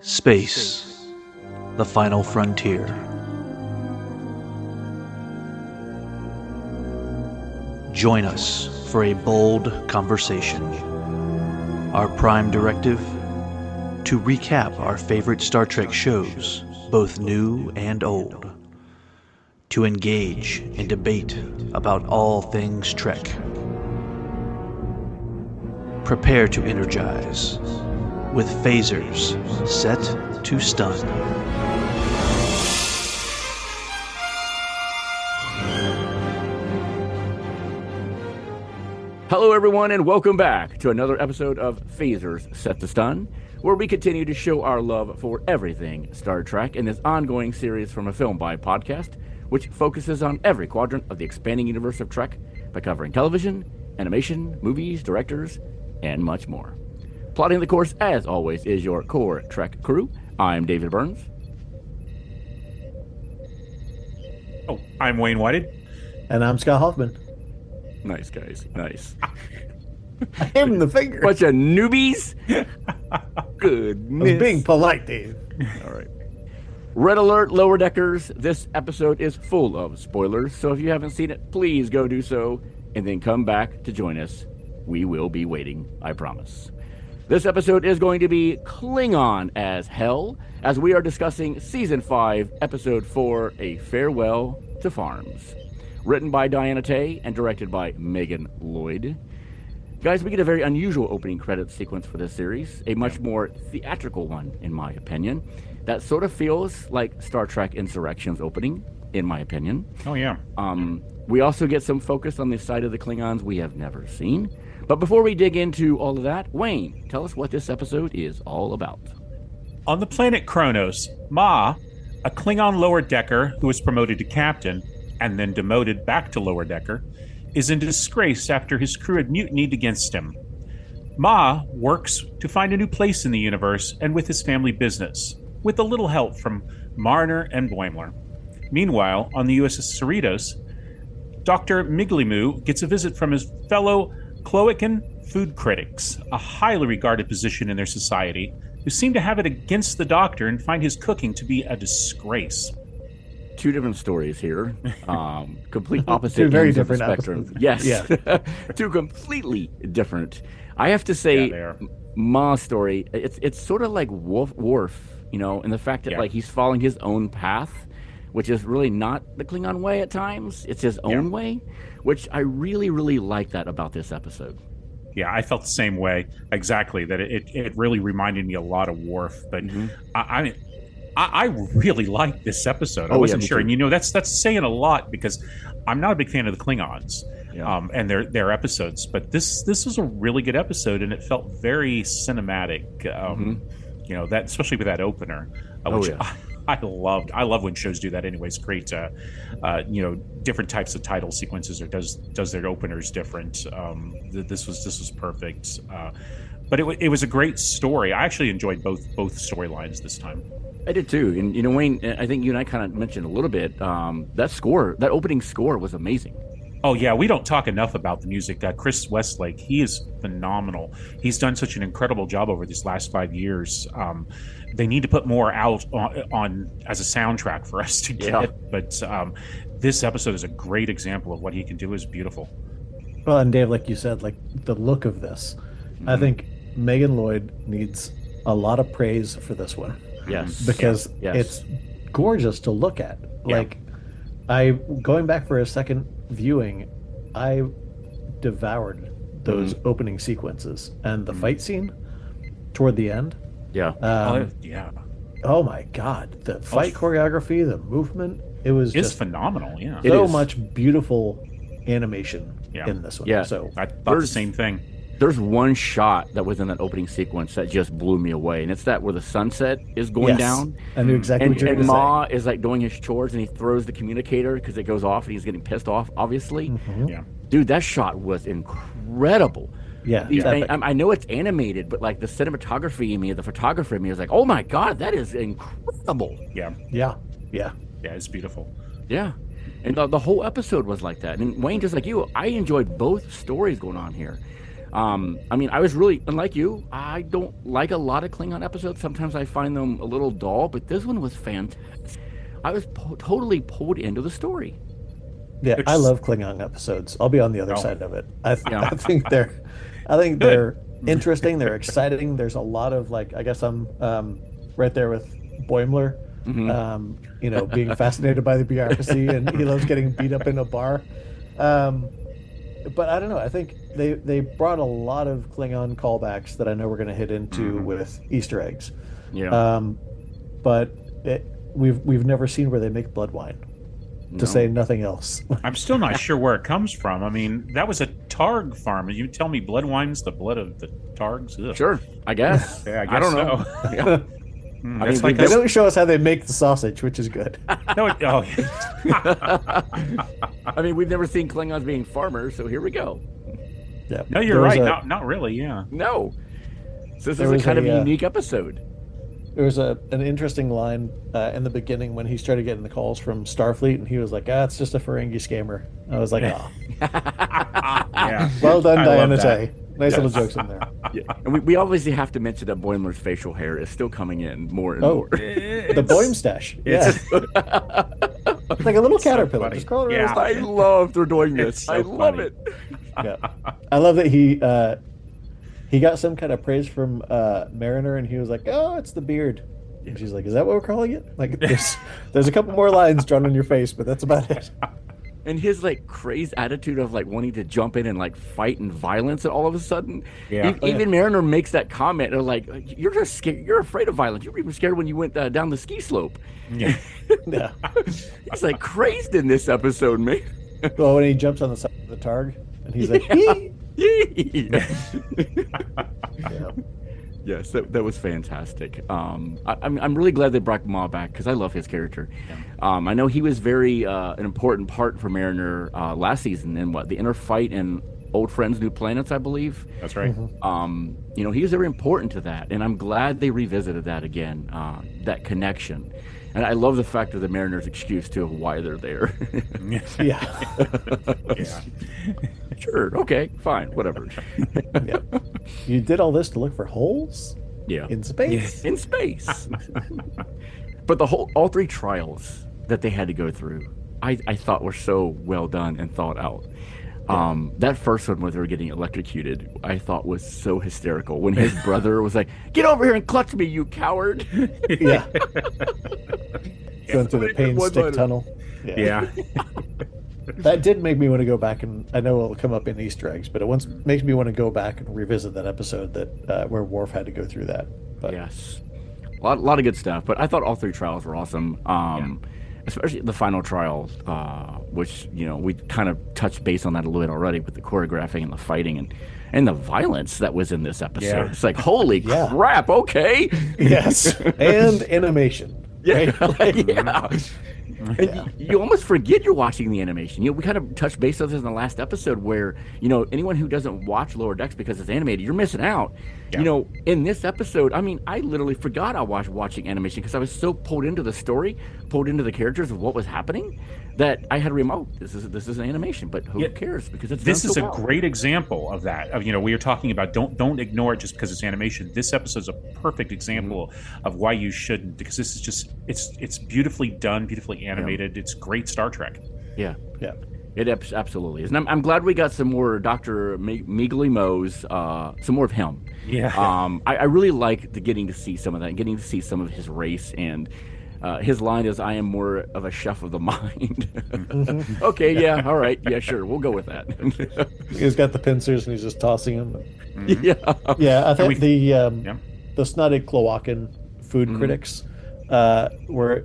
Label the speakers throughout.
Speaker 1: Space, the final frontier. Join us for a bold conversation. Our prime directive? To recap our favorite Star Trek shows, both new and old. To engage in debate about all things Trek. Prepare to energize with phasers set to stun.
Speaker 2: Hello everyone and welcome back to another episode of Phasers Set to Stun, where we continue to show our love for everything Star Trek in this ongoing series from a Film by podcast, which focuses on every quadrant of the expanding universe of Trek by covering television, animation, movies, directors, and much more. Plotting the course, as always, is your core Trek crew. I'm David Burns.
Speaker 3: Oh, I'm Wayne Whited.
Speaker 4: And I'm Scott Hoffman.
Speaker 2: Nice, guys. Nice.
Speaker 4: I him the finger.
Speaker 2: Bunch of newbies. Goodness.
Speaker 4: I was being polite, Dave.
Speaker 2: All right. Red alert, lower deckers. This episode is full of spoilers, so if you haven't seen it, please go do so, and then come back to join us. We will be waiting, I promise. This episode is going to be Klingon as hell, as we are discussing Season 5, Episode 4, A Farewell to Farms. Written by Diana Tay and directed by Megan Lloyd. Guys, we get a very unusual opening credits sequence for this series, a much more theatrical one, in my opinion. That sort of feels like Star Trek Insurrection's opening, in my opinion.
Speaker 3: Oh, yeah.
Speaker 2: We also get some focus on the side of the Klingons we have never seen. But before we dig into all of that, Wayne, tell us what this episode is all about.
Speaker 3: On the planet Kronos, Ma, a Klingon lower decker who was promoted to captain and then demoted back to lower decker, is in disgrace after his crew had mutinied against him. Ma works to find a new place in the universe and with his family business, with a little help from Mariner and Boimler. Meanwhile, on the USS Cerritos, Dr. Miglimu gets a visit from his fellow Cloacan food critics, a highly regarded position in their society, who seem to have it against the doctor and find his cooking to be a disgrace.
Speaker 2: Two different stories here. Complete opposite
Speaker 4: Two very
Speaker 2: ends of the
Speaker 4: different
Speaker 2: spectrum.
Speaker 4: episodes.
Speaker 2: Yes.
Speaker 4: Yeah.
Speaker 2: Two completely different. I have to say, Ma's story, it's sort of like Worf, you know, in the fact that like he's following his own path, which is really not the Klingon way at times. It's his own way, which I really, really like that about this episode.
Speaker 3: Yeah, I felt the same way. Exactly. That it really reminded me a lot of Worf. But I really liked this episode. I wasn't sure. And, you know, that's saying a lot because I'm not a big fan of the Klingons and their episodes. But this was a really good episode, and it felt very cinematic, you know, that especially with that opener, which I loved. I love when shows do that anyways. Create, you know, different types of title sequences or does their openers different. This was perfect. But it was a great story. I actually enjoyed both storylines this time.
Speaker 2: I did too. And, you know, Wayne, I think you and I kind of mentioned a little bit, that opening score was amazing.
Speaker 3: Oh, yeah. We don't talk enough about the music. Chris Westlake, he is phenomenal. He's done such an incredible job over these last 5 years. They need to put more out on as a soundtrack for us to get. Yeah. But this episode is a great example of what he can do. Is beautiful.
Speaker 4: Well, and Dave, like you said, like the look of this, I think Megan Lloyd needs a lot of praise for this one.
Speaker 2: Yes.
Speaker 4: Because it's gorgeous to look at. Like, going back for a second viewing, I devoured those opening sequences and the fight scene toward the end.
Speaker 2: Yeah.
Speaker 4: Oh my God, the fight choreography, the movement, it's just
Speaker 3: phenomenal. Yeah.
Speaker 4: So much beautiful animation in this one.
Speaker 2: Yeah.
Speaker 4: So
Speaker 3: I thought the same thing.
Speaker 2: There's one shot that was in that opening sequence that just blew me away, and it's that where the sunset is going down.
Speaker 4: I knew exactly what you were going to say.
Speaker 2: And Ma is like doing his chores, and he throws the communicator because it goes off, and he's getting pissed off, obviously.
Speaker 3: Yeah.
Speaker 2: Dude, that shot was incredible.
Speaker 4: Yeah.
Speaker 2: I know it's animated, but like the cinematography in me, the photography in me is like, oh my God, that is incredible.
Speaker 3: Yeah.
Speaker 4: Yeah.
Speaker 3: It's beautiful.
Speaker 2: Yeah. And the whole episode was like that. And Wayne, just like you, I enjoyed both stories going on here. I mean, I was really, unlike you, I don't like a lot of Klingon episodes. Sometimes I find them a little dull, but this one was fantastic. I was totally pulled into the story.
Speaker 4: Yeah, I love Klingon episodes. I'll be on the other side of it. I think they're interesting. They're exciting. There's a lot of like, I guess I'm right there with Boimler. You know, being fascinated by the bureaucracy, and he loves getting beat up in a bar. But I don't know. I think they brought a lot of Klingon callbacks that I know we're going to hit into with Easter eggs.
Speaker 2: Yeah.
Speaker 4: But we've never seen where they make blood wine. To say nothing else.
Speaker 3: I'm still not sure where it comes from. I mean, that was a Targ farm. You tell me blood wine's the blood of the Targs? Ugh.
Speaker 2: Sure, I guess.
Speaker 3: Yeah, I guess
Speaker 2: I don't
Speaker 3: so.
Speaker 2: know. Yeah.
Speaker 4: I mean, they don't show us how they make the sausage, which is good.
Speaker 3: No,
Speaker 2: I mean, we've never seen Klingons being farmers, so here we go.
Speaker 4: Yeah.
Speaker 3: No, you're right. Not really. Yeah.
Speaker 2: No. So this is a kind of unique episode.
Speaker 4: There was an interesting line in the beginning when he started getting the calls from Starfleet, and he was like, it's just a Ferengi scammer. I was like, oh.
Speaker 3: Yeah.
Speaker 4: Well done, Diana Tay. Nice little jokes in there.
Speaker 2: Yeah. And we obviously have to mention that Boimler's facial hair is still coming in more and more.
Speaker 4: The Boim stash. Yeah. Like a little caterpillar. Just crawling around.
Speaker 2: I love they're doing this.
Speaker 3: So
Speaker 2: I love it.
Speaker 4: Yeah. I love that he got some kind of praise from Mariner, and he was like, "Oh, it's the beard." And she's like, "Is that what we're calling it?" Like, there's a couple more lines drawn on your face, but that's about it.
Speaker 2: And his like crazed attitude of like wanting to jump in and like fight and violence, and all of a sudden, even Mariner makes that comment. They're like, "You're just scared. You're afraid of violence. You were even scared when you went down the ski slope."
Speaker 3: Yeah.
Speaker 4: Yeah.
Speaker 2: He's like crazed in this episode, man.
Speaker 4: Well, when he jumps on the side of the Targ, and he's like,
Speaker 2: yeah. Yes, that was fantastic. I'm really glad they brought Ma back because I love his character. Yeah. I know he was very an important part for Mariner last season in the inner fight in Old Friends, New Planets, I believe.
Speaker 3: That's right.
Speaker 2: You know, he was very important to that, and I'm glad they revisited that again, that connection. And I love the fact of the Mariners' excuse too of why they're there.
Speaker 3: Yeah.
Speaker 2: Sure. Okay. Fine. Whatever.
Speaker 4: Yeah. You did all this to look for holes?
Speaker 2: Yeah.
Speaker 4: In space?
Speaker 2: In space. But all three trials that they had to go through, I thought were so well done and thought out. That first one where they were getting electrocuted, I thought was so hysterical. When his brother was like, "Get over here and clutch me, you coward!"
Speaker 4: Yeah. Going through the pain stick tunnel.
Speaker 3: Yeah.
Speaker 4: That did make me want to go back, and I know it'll come up in Easter eggs, but it makes me want to go back and revisit that episode that where Worf had to go through that. But
Speaker 2: yes, a lot of good stuff. But I thought all three trials were awesome. Especially the final trial, which, you know, we kind of touched base on that a little bit already with the choreographing and the fighting and the violence that was in this episode.
Speaker 3: Yeah.
Speaker 2: It's like, holy crap, okay.
Speaker 4: Yes. And animation.
Speaker 2: Yeah.
Speaker 4: Right?
Speaker 2: Yeah. And you almost forget you're watching the animation. You know, we kind of touched base on this in the last episode where, you know, anyone who doesn't watch Lower Decks because it's animated, you're missing out. Yeah. You know, in this episode, I mean, I literally forgot I was watching animation because I was so pulled into the story, pulled into the characters of what was happening, that I had to remote. This is an animation, but who cares? Because it's
Speaker 3: this
Speaker 2: done
Speaker 3: is
Speaker 2: so
Speaker 3: a
Speaker 2: well.
Speaker 3: great example of that. Of, you know, we were talking about don't ignore it just because it's animation. This episode is a perfect example of why you shouldn't, because this is just it's beautifully done, beautifully animated. It's great Star Trek.
Speaker 2: Yeah. It absolutely is. And I'm glad we got some more Dr. Meagley Moe's, some more of him.
Speaker 3: Yeah.
Speaker 2: I really like getting to see some of that, getting to see some of his race. And his line is, "I am more of a chef of the mind." Okay, yeah, all right. Yeah, sure. We'll go with that.
Speaker 4: He's got the pincers and he's just tossing them.
Speaker 2: Yeah.
Speaker 4: Yeah, I think the snotted Cloacan food critics were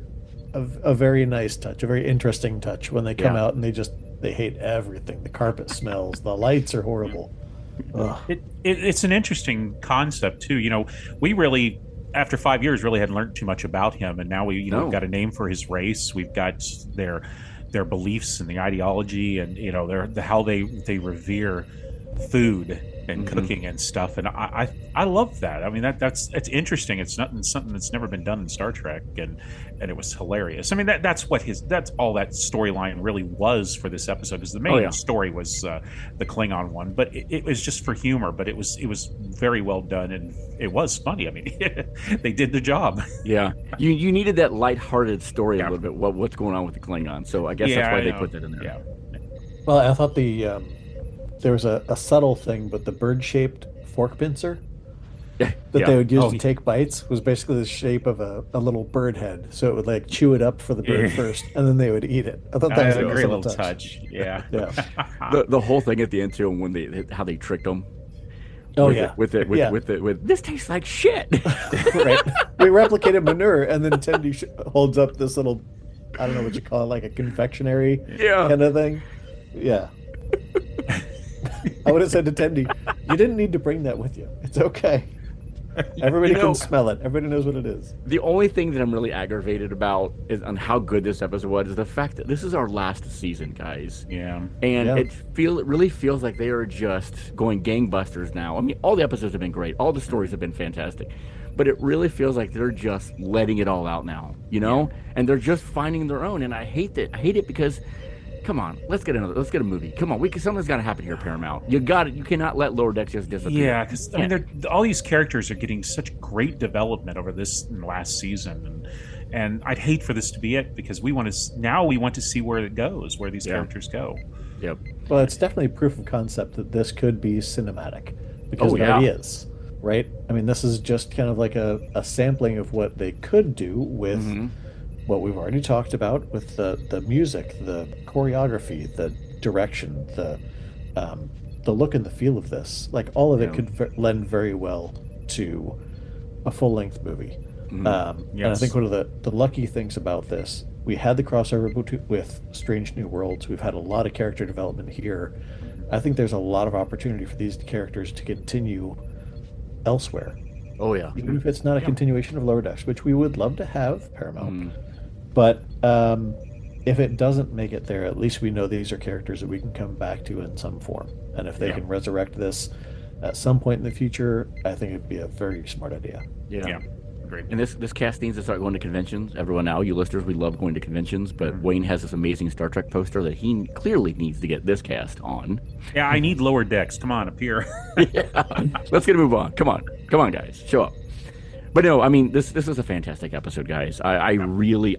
Speaker 4: a very nice touch, a very interesting touch when they come out and they hate everything. The carpet smells, the lights are horrible.
Speaker 3: It's an interesting concept too. You know, we really, after 5 years, really hadn't learned too much about him, and now we've got a name for his race. We've got their beliefs and the ideology, and you know how they revere food and cooking and stuff, and I love that. I mean, it's interesting. It's something that's never been done in Star Trek, and it was hilarious. I mean, that's all that storyline really was for this episode. Is the main story was the Klingon one, but it was just for humor. But it was very well done, and it was funny. I mean, they did the job.
Speaker 2: Yeah, you needed that lighthearted story a little bit. What's going on with the Klingon? So I guess that's why they put that in there.
Speaker 3: Yeah.
Speaker 4: Well, I thought there was a subtle thing, but the bird-shaped fork pincer that they would use to take bites was basically the shape of a little bird head. So it would like chew it up for the bird first, and then they would eat it. I thought that was
Speaker 3: a great little touch. Yeah.
Speaker 2: The whole thing at the end too, when how they tricked them.
Speaker 4: Oh
Speaker 2: with this tastes like shit.
Speaker 4: Right. We replicated manure, and then Tendi holds up this little, I don't know what you call it, like a confectionery kind of thing. Yeah. I would have said to Tendi, you didn't need to bring that with you. It's okay. Everybody can smell it. Everybody knows what it is.
Speaker 2: The only thing that I'm really aggravated about is on how good this episode was is the fact that this is our last season, guys.
Speaker 3: Yeah.
Speaker 2: And it really feels like they are just going gangbusters now. I mean, all the episodes have been great. All the stories have been fantastic. But it really feels like they're just letting it all out now, And they're just finding their own. And I hate it. I hate it because come on, let's get a movie. Come on, something's got to happen here, Paramount. You got it. You cannot let Lower Decks just disappear.
Speaker 3: Yeah, because I mean, all these characters are getting such great development over this last season, and I'd hate for this to be it because we want to see where it goes, where these characters go.
Speaker 2: Yep.
Speaker 4: Well, it's definitely proof of concept that this could be cinematic because it already is, right? I mean, this is just kind of like a sampling of what they could do with. What we've already talked about with the music, the choreography, the direction, the look and the feel of this, like all of it could lend very well to a full-length movie. And I think one of the lucky things about this, we had the crossover with Strange New Worlds. We've had a lot of character development here. I think there's a lot of opportunity for these characters to continue elsewhere.
Speaker 2: Oh yeah,
Speaker 4: even if it's not a continuation of Lower Decks, which we would love to have, Paramount. But if it doesn't make it there, at least we know these are characters that we can come back to in some form. And if they can resurrect this at some point in the future, I think it'd be a very smart idea.
Speaker 2: Yeah. Great. And this cast needs to start going to conventions. Everyone now, you listeners, we love going to conventions, but Wayne has this amazing Star Trek poster that he clearly needs to get this cast on.
Speaker 3: Yeah, I need Lower Decks. Come on, up here.
Speaker 2: Let's get a move on. Come on, guys. Show up. But no, I mean, this is a fantastic episode, guys. I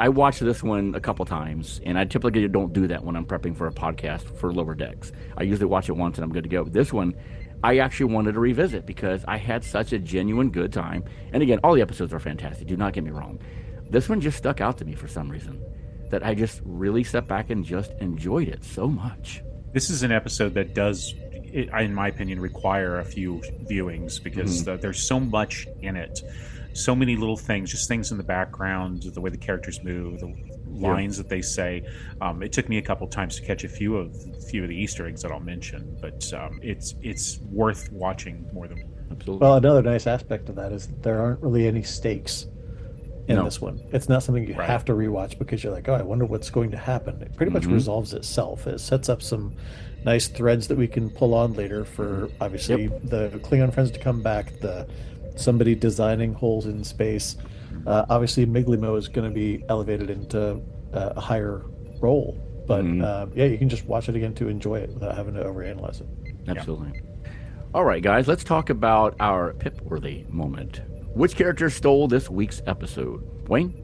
Speaker 2: watched this one a couple times, and I typically don't do that when I'm prepping for a podcast for Lower Decks. I usually watch it once and I'm good to go. This one, I actually wanted to revisit because I had such a genuine good time. And again, all the episodes are fantastic. Do not get me wrong. This one just stuck out to me for some reason, that I just really sat back and just enjoyed it so much.
Speaker 3: This is an episode that does, in my opinion, require a few viewings because there's so much in it. So many little things, just things in the background, the way the characters move, the lines that they say. It took me a couple times to catch a few of the Easter eggs that I'll mention, but it's worth watching more than.
Speaker 2: Absolutely.
Speaker 4: Well, another nice aspect of that is there aren't really any stakes in this one. It's not something you have to rewatch because you're like, oh, I wonder what's going to happen. It pretty much resolves itself. It sets up some nice threads that we can pull on later for obviously the Klingon friends to come back. Somebody designing holes in space. Obviously, Miglimo is going to be elevated into a higher role. But you can just watch it again to enjoy it without having to overanalyze it.
Speaker 2: Absolutely. Yeah. All right, guys, let's talk about our Pip-worthy moment. Which character stole this week's episode? Wayne?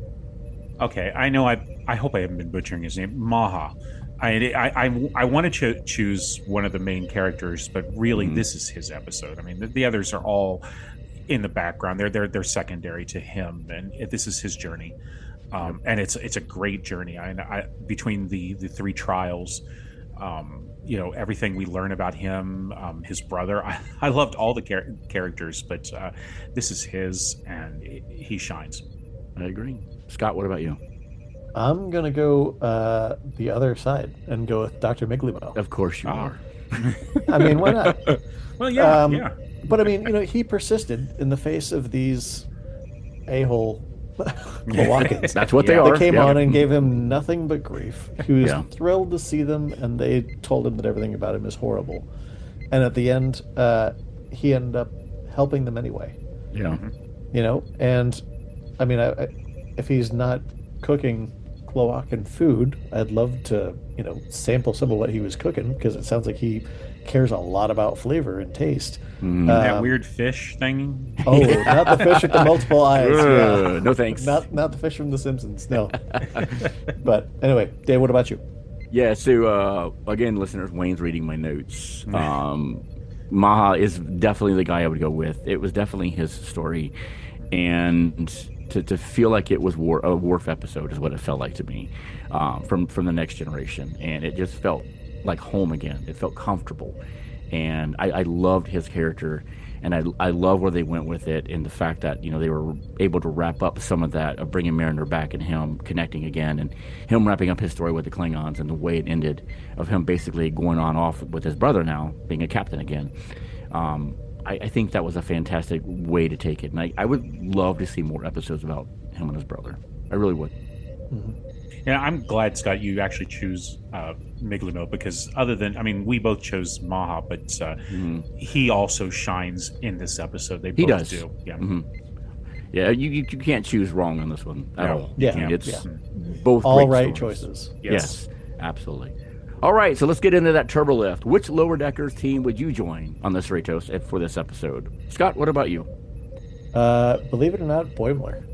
Speaker 3: Okay, I know. I hope I haven't been butchering his name. Maha. I want to choose one of the main characters, but really, this is his episode. I mean, the others are all in the background. They're secondary to him, and this is his journey. And it's a great journey. I between the three trials, everything we learn about him, his brother. I loved all the characters, but this is his, and he shines.
Speaker 2: I agree. Scott, what about you?
Speaker 4: I'm gonna go the other side and go with Dr. Miglimo.
Speaker 2: Of course you are.
Speaker 4: I mean, why not?
Speaker 3: Well, yeah.
Speaker 4: But I mean, he persisted in the face of these a-hole Klawakins.
Speaker 2: That's what they are.
Speaker 4: They came on and gave him nothing but grief. He was thrilled to see them, and they told him that everything about him is horrible. and at the end, he ended up helping them anyway.
Speaker 2: Yeah.
Speaker 4: You know, and I mean, if he's not cooking Cloacan food, I'd love to, sample some of what he was cooking because it sounds like he cares a lot about flavor and taste.
Speaker 3: That weird fish thing.
Speaker 4: Oh, not the fish with the multiple eyes. Yeah.
Speaker 2: No thanks.
Speaker 4: Not the fish from The Simpsons. No. But anyway, Dave, what about you?
Speaker 2: Yeah. So again, listeners, Wayne's reading my notes. Maha is definitely the guy I would go with. It was definitely his story, and to feel like it was a Worf episode is what it felt like to me, from the Next Generation, and it just felt like home again. It felt comfortable, and I loved his character, and I love where they went with it, and the fact that they were able to wrap up some of that of bringing Mariner back and him connecting again, and him wrapping up his story with the Klingons, and the way it ended of him basically going on off with his brother now being a captain again. I think that was a fantastic way to take it, and I would love to see more episodes about him and his brother. I really would.
Speaker 3: Mm-hmm. Yeah, I'm glad, Scott, you actually choose Miglimo, because we both chose Maha, but he also shines in this episode. They both do. Yeah.
Speaker 2: Mm-hmm. Yeah, you can't choose wrong on this one at all.
Speaker 4: Yeah,
Speaker 2: it's both
Speaker 4: all
Speaker 2: great
Speaker 4: right
Speaker 2: stories.
Speaker 4: choices.
Speaker 2: Yes, absolutely. All right, so let's get into that turbo lift. Which Lower Deckers team would you join on the Cerritos for this episode? Scott, what about you?
Speaker 4: Believe it or not, Boimler.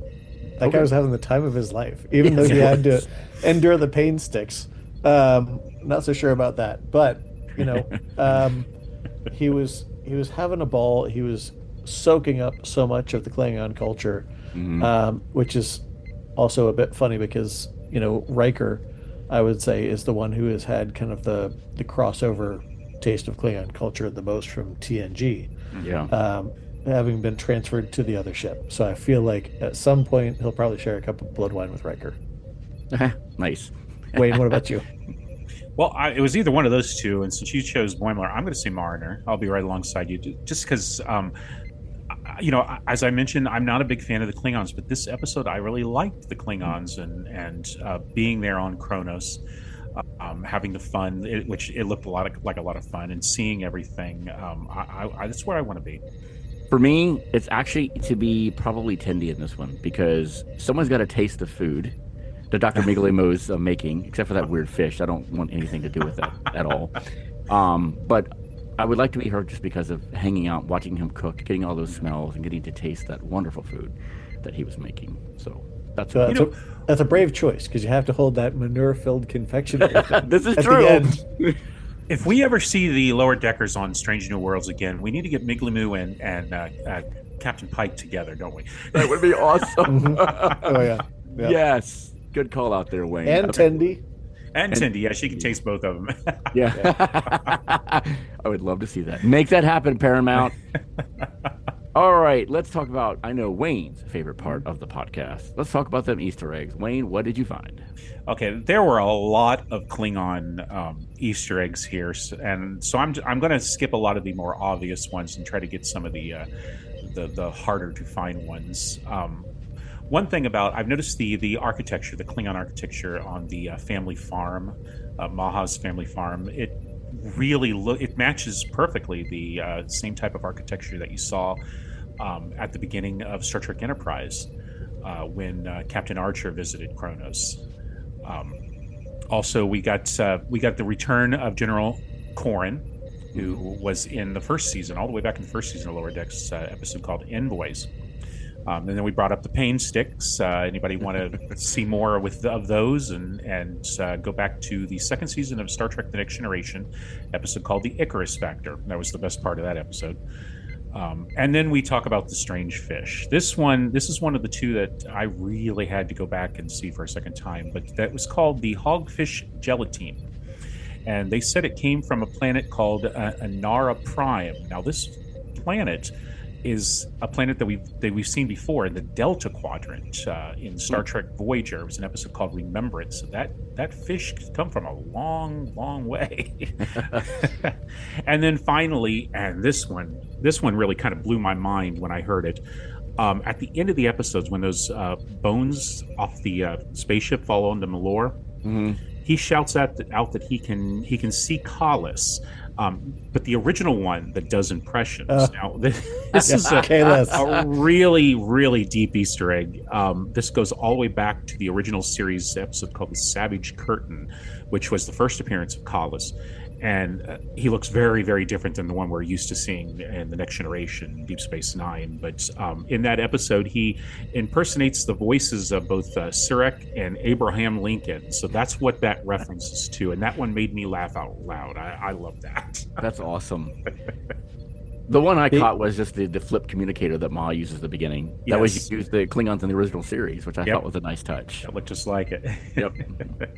Speaker 4: That guy was having the time of his life, even though he had to endure the pain sticks. Not so sure about that, but he was having a ball. He was soaking up so much of the Klingon culture, which is also a bit funny because Riker, I would say, is the one who has had kind of the crossover taste of Klingon culture the most from TNG.
Speaker 2: Yeah.
Speaker 4: Having been transferred to the other ship. So I feel like at some point he'll probably share a cup of blood wine with Riker.
Speaker 2: Nice.
Speaker 4: Wayne, what about you?
Speaker 3: Well, it was either one of those two, and since you chose Boimler, I'm going to say Mariner. I'll be right alongside you, just because, as I mentioned, I'm not a big fan of the Klingons, but this episode I really liked the Klingons and being there on Kronos, having the fun, which it looked like a lot of fun, and seeing everything. That's where I want to be.
Speaker 2: For me, it's actually to be probably Tendi in this one, because someone's got to taste the food that Dr. Miglimo's making, except for that weird fish. I don't want anything to do with that at all. But I would like to be her just because of hanging out, watching him cook, getting all those smells, and getting to taste that wonderful food that he was making. So that's
Speaker 4: that's a brave choice, because you have to hold that manure-filled confectionery.
Speaker 2: This is true.
Speaker 3: If we ever see the Lower Deckers on Strange New Worlds again, we need to get Miglimu and Captain Pike together, don't we?
Speaker 2: That would be awesome.
Speaker 4: Oh, yeah. Yep.
Speaker 2: Yes. Good call out there, Wayne.
Speaker 4: And Tendi.
Speaker 3: And Tendi, yeah, she can taste both of them.
Speaker 2: Yeah. I would love to see that. Make that happen, Paramount. All right, let's talk about, I know, Wayne's favorite part of the podcast. Let's talk about them Easter eggs. Wayne, what did you find?
Speaker 3: Okay, there were a lot of Klingon Easter eggs here, and so I'm going to skip a lot of the more obvious ones and try to get some of the harder to find ones. One thing I've noticed the architecture, the Klingon architecture on the family farm, Maha's family farm. It really it matches perfectly the same type of architecture that you saw at the beginning of Star Trek Enterprise when Captain Archer visited Kronos. Also, we got the return of General Corrin, who was in the first season, all the way back in the first season of Lower Decks, episode called Envoys. And then we brought up the pain sticks. Anybody want to see more of those and go back to the second season of Star Trek: The Next Generation, episode called The Icarus Factor. That was the best part of that episode. And then we talk about the strange fish. This is one of the two that I really had to go back and see for a second time, but that was called the hogfish gelatine. And they said it came from a planet called Anara Prime. Now, this planet is a planet that we've seen before in the Delta Quadrant in Star Trek Voyager. It was an episode called Remembrance. So that fish could come from a long, long way. And then finally, and this one really kind of blew my mind when I heard it. At the end of the episodes, when those bones off the spaceship fall onto Malor, he shouts out that he can see Kahless. But the original one that does impressions. Now, this is a really, really deep Easter egg. This goes all the way back to the original series episode called The Savage Curtain, which was the first appearance of Collis. And he looks very, very different than the one we're used to seeing in The Next Generation, Deep Space Nine. But in that episode, he impersonates the voices of both Sarek and Abraham Lincoln. So that's what that references to. And that one made me laugh out loud. I love that.
Speaker 2: That's awesome. The one I caught was just the flip communicator that Ma uses at the beginning. That was used the Klingons in the original series, which I thought was a nice touch.
Speaker 3: It looked just like it.
Speaker 2: Yep.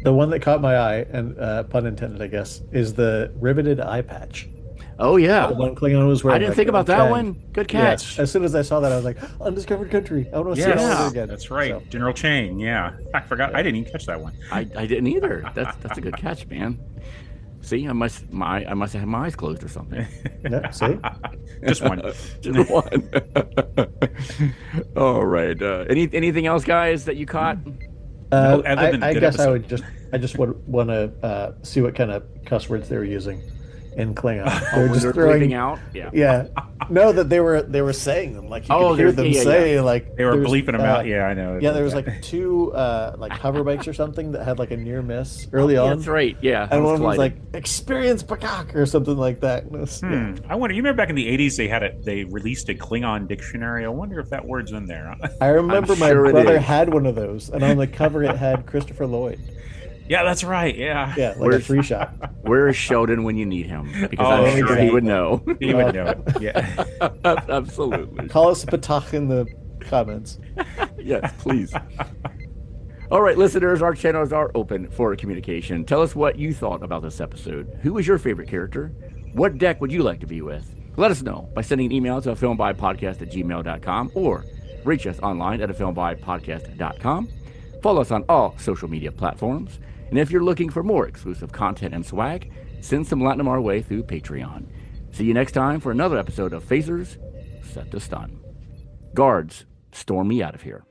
Speaker 4: The one that caught my eye, and pun intended, I guess, is the riveted eye patch.
Speaker 2: Oh, yeah.
Speaker 4: The one Klingon was wearing.
Speaker 2: I didn't think about that one. Good catch.
Speaker 4: Yeah. As soon as I saw that, I was like, undiscovered country. I want to see it all over again.
Speaker 3: That's right. So. General Chang, I forgot. I didn't even catch that one.
Speaker 2: I didn't either. That's a good catch, man. See, I must have had my eyes closed or something.
Speaker 4: Yeah, see?
Speaker 3: Just one.
Speaker 2: Just one. All right. Anything else, guys, that you caught?
Speaker 4: I guess I just would want to see what kind of cuss words they were using in Klingon. They're just throwing
Speaker 2: out.
Speaker 4: Yeah. No, that they were saying them, like you could hear them say like
Speaker 3: they were bleeping them out. Yeah, I know.
Speaker 4: Yeah, there was like two like hover bikes or something that had like a near miss early on.
Speaker 2: That's right. Yeah,
Speaker 4: and one was like experience Bakak or something like that.
Speaker 3: I wonder. You remember back in the '80s they released a Klingon dictionary. I wonder if that word's in there.
Speaker 4: I remember my brother had one of those, and on the cover it had Christopher Lloyd.
Speaker 3: Yeah, that's right. Yeah,
Speaker 4: like a 3-shot.
Speaker 2: Where is Sheldon when you need him? Because I'm sure he would know.
Speaker 3: He would know it. Yeah,
Speaker 2: absolutely.
Speaker 4: Call us Patach in the comments.
Speaker 2: Yes, please. All right, listeners, our channels are open for communication. Tell us what you thought about this episode. Who was your favorite character? What deck would you like to be with? Let us know by sending an email to filmbypodcast@gmail.com or reach us online at filmbypodcast.com. Follow us on all social media platforms. And if you're looking for more exclusive content and swag, send some Latinum our way through Patreon. See you next time for another episode of Phasers Set to Stun. Guards, storm me out of here.